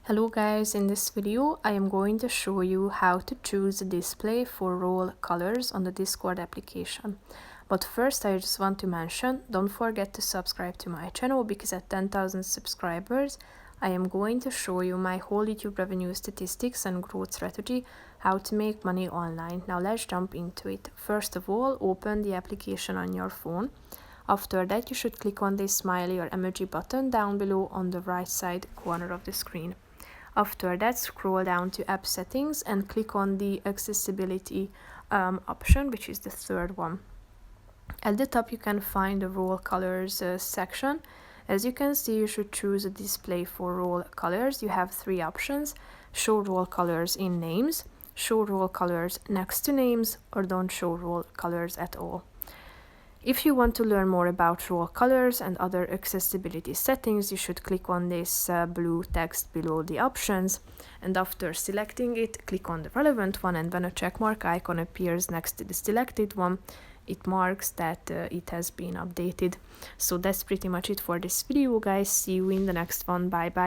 Hello guys, in this video I am going to show you how to choose a display for role colors on the Discord application. But first I just want to mention, don't forget to subscribe to my channel because at 10,000 subscribers I am going to show you my whole YouTube revenue statistics and growth strategy, how to make money online. Now let's jump into it. First of all, open the application on your phone. After that, you should click on this smiley or emoji button down below on the right side corner of the screen. After that, scroll down to app settings and click on the accessibility option, which is the third one. At the top you can find the role colors section. As you can see, you should choose a display for role colors. You have three options: show role colors in names, show role colors next to names, or don't show role colors at all. If you want to learn more about role colors and other accessibility settings, you should click on this blue text below the options, and after selecting it, click on the relevant one, and when a checkmark icon appears next to the selected one, it marks that it has been updated. So that's pretty much it for this video, guys. See you in the next one. Bye bye.